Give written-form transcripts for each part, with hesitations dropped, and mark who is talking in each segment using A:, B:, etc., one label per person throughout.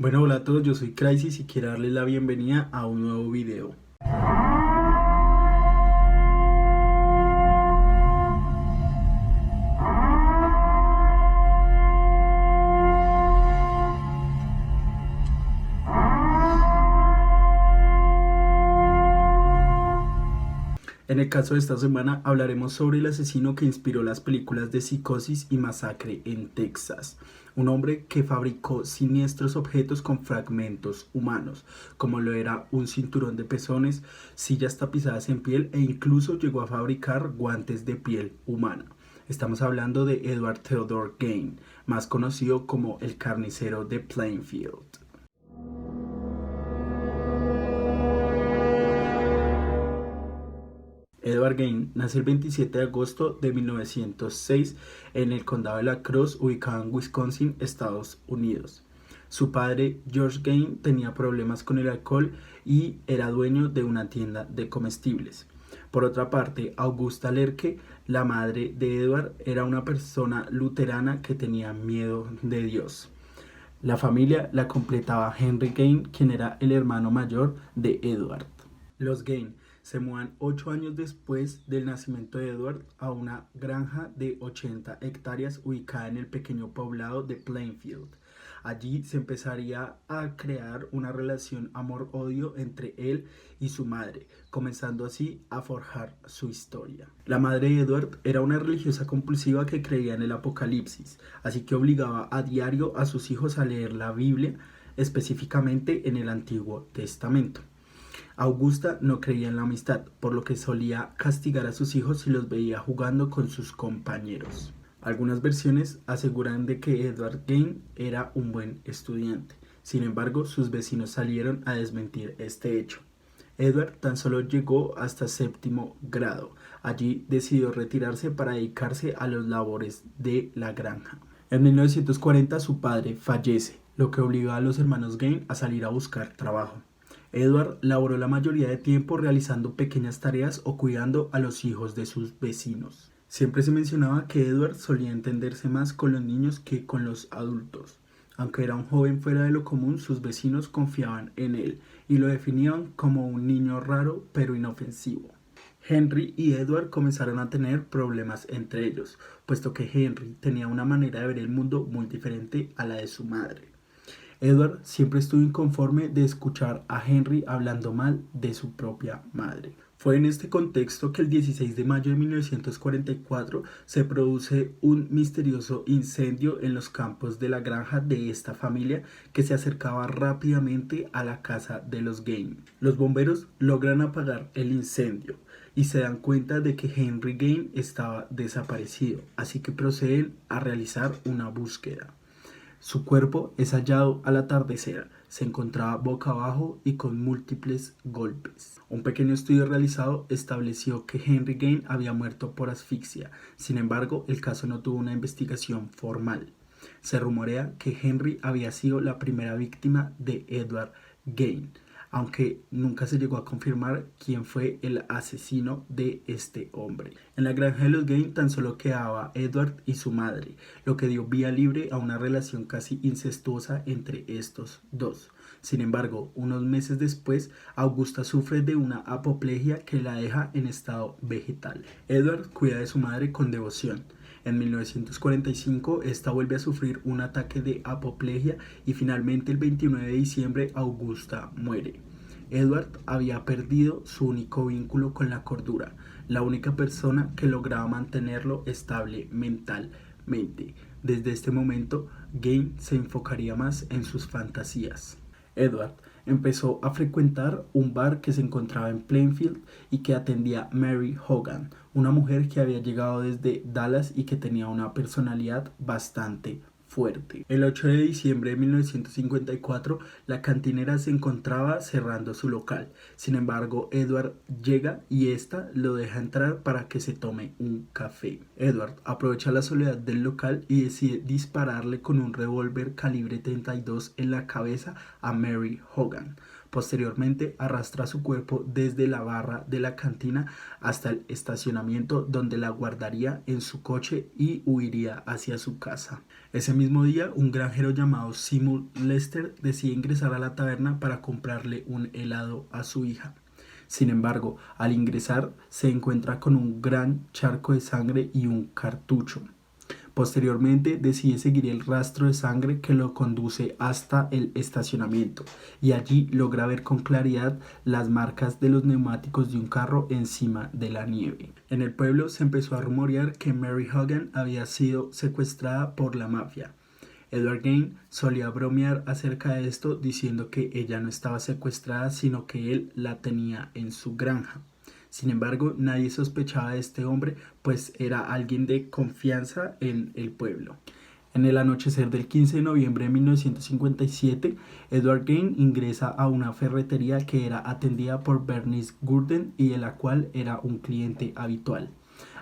A: Bueno, hola a todos, yo soy Crisis y quiero darles la bienvenida a un nuevo video. En el caso de esta semana hablaremos sobre el asesino que inspiró las películas de Psicosis y Masacre en Texas. Un hombre que fabricó siniestros objetos con fragmentos humanos, como lo era un cinturón de pezones, sillas tapizadas en piel e incluso llegó a fabricar guantes de piel humana. Estamos hablando de Edward Theodore Gain, más conocido como el carnicero de Plainfield. Edward Gain nació el 27 de agosto de 1906 en el condado de La Crosse, ubicado en Wisconsin, Estados Unidos. Su padre, George Gain, tenía problemas con el alcohol y era dueño de una tienda de comestibles. Por otra parte, Augusta Lerche, la madre de Edward, era una persona luterana que tenía miedo de Dios. La familia la completaba Henry Gain, quien era el hermano mayor de Edward. Los Gain se mudan 8 años después del nacimiento de Edward a una granja de 80 hectáreas ubicada en el pequeño poblado de Plainfield. Allí se empezaría a crear una relación amor-odio entre él y su madre, comenzando así a forjar su historia. La madre de Edward era una religiosa compulsiva que creía en el apocalipsis, así que obligaba a diario a sus hijos a leer la Biblia, específicamente en el Antiguo Testamento. Augusta no creía en la amistad, por lo que solía castigar a sus hijos si los veía jugando con sus compañeros. Algunas versiones aseguran de que Edward Gain era un buen estudiante. Sin embargo, sus vecinos salieron a desmentir este hecho. Edward tan solo llegó hasta séptimo grado. Allí decidió retirarse para dedicarse a las labores de la granja. En 1940 su padre fallece, lo que obligó a los hermanos Gain a salir a buscar trabajo. Edward laboró la mayoría de tiempo realizando pequeñas tareas o cuidando a los hijos de sus vecinos. Siempre se mencionaba que Edward solía entenderse más con los niños que con los adultos. Aunque era un joven fuera de lo común, sus vecinos confiaban en él y lo definían como un niño raro pero inofensivo. Henry y Edward comenzaron a tener problemas entre ellos, puesto que Henry tenía una manera de ver el mundo muy diferente a la de su madre. Edward siempre estuvo inconforme de escuchar a Henry hablando mal de su propia madre. Fue en este contexto que el 16 de mayo de 1944 se produce un misterioso incendio en los campos de la granja de esta familia que se acercaba rápidamente a la casa de los Gain. Los bomberos logran apagar el incendio y se dan cuenta de que Henry Gain estaba desaparecido, así que proceden a realizar una búsqueda. Su cuerpo es hallado al atardecer, se encontraba boca abajo y con múltiples golpes. Un pequeño estudio realizado estableció que Henry Gain había muerto por asfixia, sin embargo el caso no tuvo una investigación formal. Se rumorea que Henry había sido la primera víctima de Edward Gain, aunque nunca se llegó a confirmar quién fue el asesino de este hombre. En la granja de los Gain tan solo quedaba Edward y su madre, lo que dio vía libre a una relación casi incestuosa entre estos dos. Sin embargo, unos meses después, Augusta sufre de una apoplejía que la deja en estado vegetal. Edward cuida de su madre con devoción. En 1945, esta vuelve a sufrir un ataque de apoplejía y finalmente el 29 de diciembre Augusta muere. Edward había perdido su único vínculo con la cordura, la única persona que lograba mantenerlo estable mentalmente. Desde este momento, Gain se enfocaría más en sus fantasías. Edward empezó a frecuentar un bar que se encontraba en Plainfield y que atendía Mary Hogan, una mujer que había llegado desde Dallas y que tenía una personalidad bastante fuerte. El 8 de diciembre de 1954, la cantinera se encontraba cerrando su local. Sin embargo, Edward llega y esta lo deja entrar para que se tome un café. Edward aprovecha la soledad del local y decide dispararle con un revólver calibre 32 en la cabeza a Mary Hogan. Posteriormente arrastra su cuerpo desde la barra de la cantina hasta el estacionamiento, donde la guardaría en su coche y huiría hacia su casa. Ese mismo día, un granjero llamado Seymour Lester decide ingresar a la taberna para comprarle un helado a su hija. Sin embargo, al ingresar se encuentra con un gran charco de sangre y un cartucho. Posteriormente decide seguir el rastro de sangre que lo conduce hasta el estacionamiento y allí logra ver con claridad las marcas de los neumáticos de un carro encima de la nieve. En el pueblo se empezó a rumorear que Mary Hogan había sido secuestrada por la mafia. Edward Gein solía bromear acerca de esto diciendo que ella no estaba secuestrada sino que él la tenía en su granja. Sin embargo, nadie sospechaba de este hombre, pues era alguien de confianza en el pueblo. En el anochecer del 15 de noviembre de 1957, Edward Gein ingresa a una ferretería que era atendida por Bernice Gurdon y de la cual era un cliente habitual.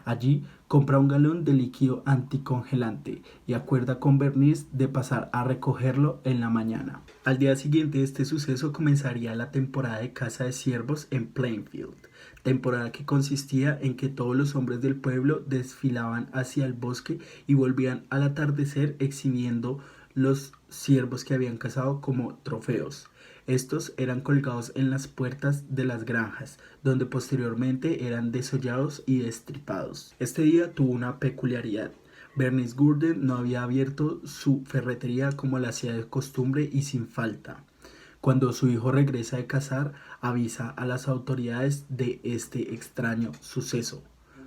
A: Allí compra un galón de líquido anticongelante y acuerda con Bernice de pasar a recogerlo en la mañana. Al día siguiente de este suceso comenzaría la temporada de caza de ciervos en Plainfield, temporada que consistía en que todos los hombres del pueblo desfilaban hacia el bosque y volvían al atardecer exhibiendo los ciervos que habían cazado como trofeos. Estos eran colgados en las puertas de las granjas, donde posteriormente eran desollados y destripados. Este día tuvo una peculiaridad. Bernice Gurdon no había abierto su ferretería como lo hacía de costumbre y sin falta. Cuando su hijo regresa de cazar, avisa a las autoridades de este extraño suceso.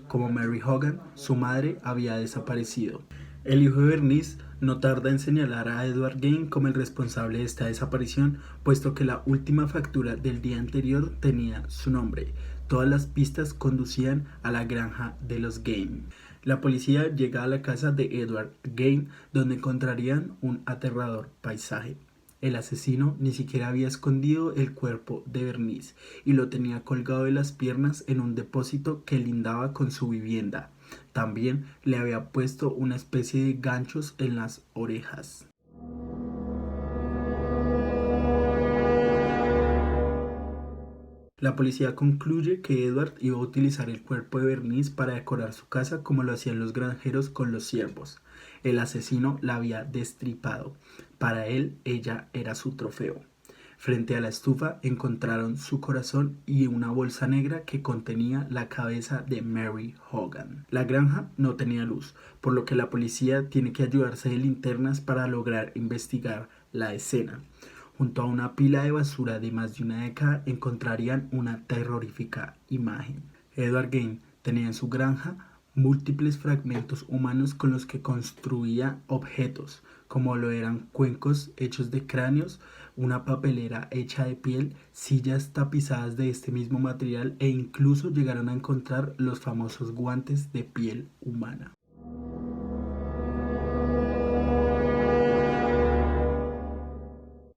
A: Como Mary Hogan, su madre había desaparecido. El hijo de Bernice no tarda en señalar a Edward Gein como el responsable de esta desaparición, puesto que la última factura del día anterior tenía su nombre. Todas las pistas conducían a la granja de los Gein. La policía llega a la casa de Edward Gein, donde encontrarían un aterrador paisaje. El asesino ni siquiera había escondido el cuerpo de Bernice y lo tenía colgado de las piernas en un depósito que lindaba con su vivienda. También le había puesto una especie de ganchos en las orejas. La policía concluye que Edward iba a utilizar el cuerpo de Bernice para decorar su casa como lo hacían los granjeros con los ciervos. El asesino la había destripado. Para él, ella era su trofeo. Frente a la estufa encontraron su corazón y una bolsa negra que contenía la cabeza de Mary Hogan. La granja no tenía luz, por lo que la policía tiene que ayudarse de linternas para lograr investigar la escena. Junto a una pila de basura de más de una década encontrarían una terrorífica imagen. Edward Gein tenía en su granja múltiples fragmentos humanos con los que construía objetos, como lo eran cuencos hechos de cráneos, una papelera hecha de piel, sillas tapizadas de este mismo material e incluso llegaron a encontrar los famosos guantes de piel humana.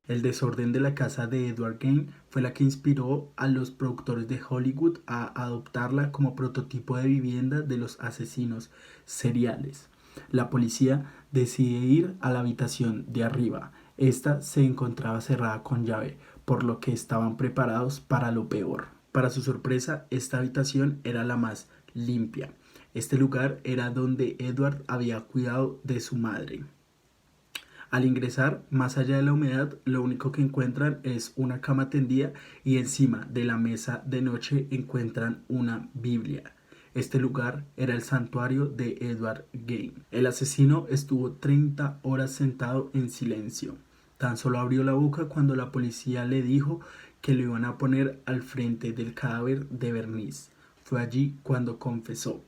A: El desorden de la casa de Edward Gein fue la que inspiró a los productores de Hollywood a adoptarla como prototipo de vivienda de los asesinos seriales. La policía decide ir a la habitación de arriba. Esta se encontraba cerrada con llave, por lo que estaban preparados para lo peor. Para su sorpresa, esta habitación era la más limpia. Este lugar era donde Edward había cuidado de su madre. Al ingresar, más allá de la humedad, lo único que encuentran es una cama tendida y encima de la mesa de noche encuentran una Biblia. Este lugar era el santuario de Edward Gein. El asesino estuvo 30 horas sentado en silencio. Tan solo abrió la boca cuando la policía le dijo que lo iban a poner al frente del cadáver de Bernice. Fue allí cuando confesó.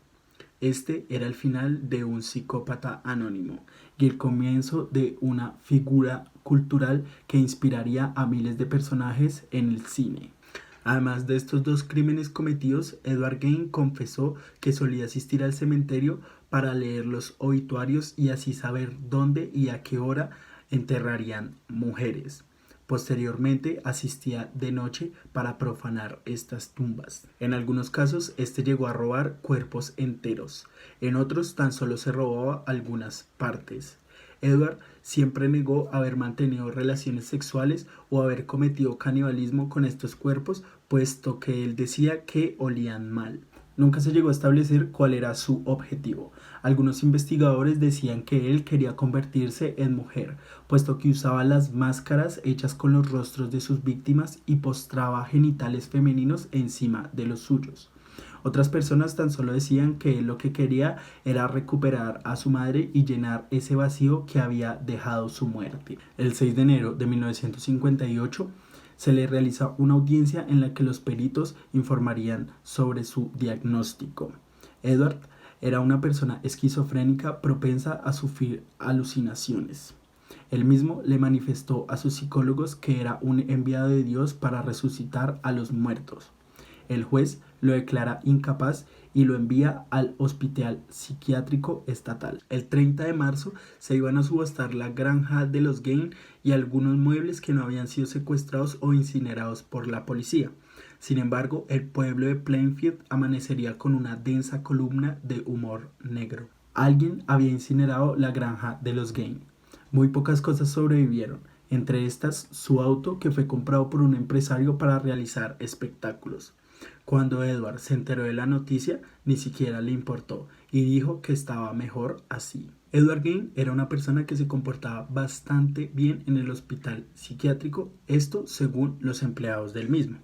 A: Este era el final de un psicópata anónimo y el comienzo de una figura cultural que inspiraría a miles de personajes en el cine. Además de estos dos crímenes cometidos, Edward Gein confesó que solía asistir al cementerio para leer los obituarios y así saber dónde y a qué hora enterrarían mujeres. Posteriormente asistía de noche para profanar estas tumbas. En algunos casos este llegó a robar cuerpos enteros, en otros tan solo se robaba algunas partes. Edward siempre negó haber mantenido relaciones sexuales o haber cometido canibalismo con estos cuerpos, puesto que él decía que olían mal. Nunca se llegó a establecer cuál era su objetivo. Algunos investigadores decían que él quería convertirse en mujer, puesto que usaba las máscaras hechas con los rostros de sus víctimas y postraba genitales femeninos encima de los suyos. Otras personas tan solo decían que él lo que quería era recuperar a su madre y llenar ese vacío que había dejado su muerte. El 6 de enero de 1958 se le realiza una audiencia en la que los peritos informarían sobre su diagnóstico. Edward era una persona esquizofrénica propensa a sufrir alucinaciones. Él mismo le manifestó a sus psicólogos que era un enviado de Dios para resucitar a los muertos. El juez lo declara incapaz y lo envía al Hospital Psiquiátrico Estatal. El 30 de marzo se iban a subastar la granja de los Gain y algunos muebles que no habían sido secuestrados o incinerados por la policía. Sin embargo, el pueblo de Plainfield amanecería con una densa columna de humor negro. Alguien había incinerado la granja de los Gain. Muy pocas cosas sobrevivieron, entre estas su auto, que fue comprado por un empresario para realizar espectáculos. Cuando Edward se enteró de la noticia, ni siquiera le importó y dijo que estaba mejor así. Edward Gain era una persona que se comportaba bastante bien en el hospital psiquiátrico, esto según los empleados del mismo.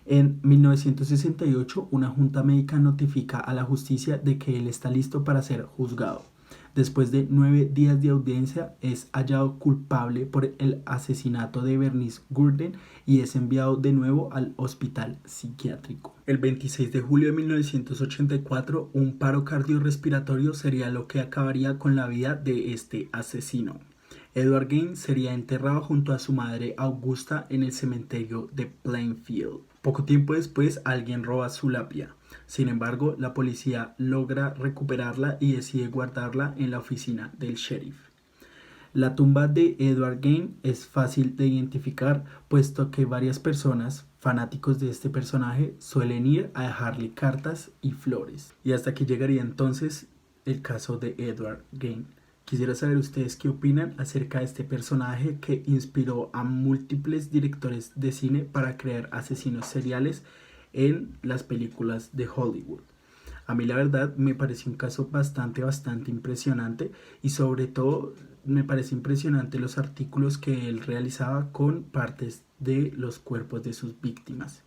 A: En 1968, una junta médica notifica a la justicia de que él está listo para ser juzgado. Después de 9 días de audiencia, es hallado culpable por el asesinato de Bernice Gurdon y es enviado de nuevo al hospital psiquiátrico. El 26 de julio de 1984, un paro cardiorrespiratorio sería lo que acabaría con la vida de este asesino. Edward Gain sería enterrado junto a su madre Augusta en el cementerio de Plainfield. Poco tiempo después, alguien roba su lápida. Sin embargo, la policía logra recuperarla y decide guardarla en la oficina del sheriff. La tumba de Edward Gain es fácil de identificar, puesto que varias personas, fanáticos de este personaje, suelen ir a dejarle cartas y flores. Y hasta aquí llegaría entonces el caso de Edward Gain. Quisiera saber ustedes qué opinan acerca de este personaje que inspiró a múltiples directores de cine para crear asesinos seriales en las películas de Hollywood. A mí la verdad me pareció un caso bastante impresionante y sobre todo me parece impresionante los artículos que él realizaba con partes de los cuerpos de sus víctimas.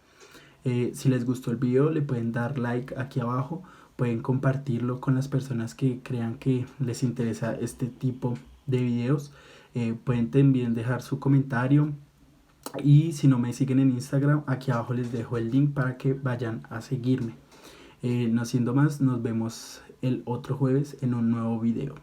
A: Si les gustó el video le pueden dar like aquí abajo, pueden compartirlo con las personas que crean que les interesa este tipo de videos, pueden también dejar su comentario. Y si no me siguen en Instagram, aquí abajo les dejo el link para que vayan a seguirme. No siendo más, nos vemos el otro jueves en un nuevo video.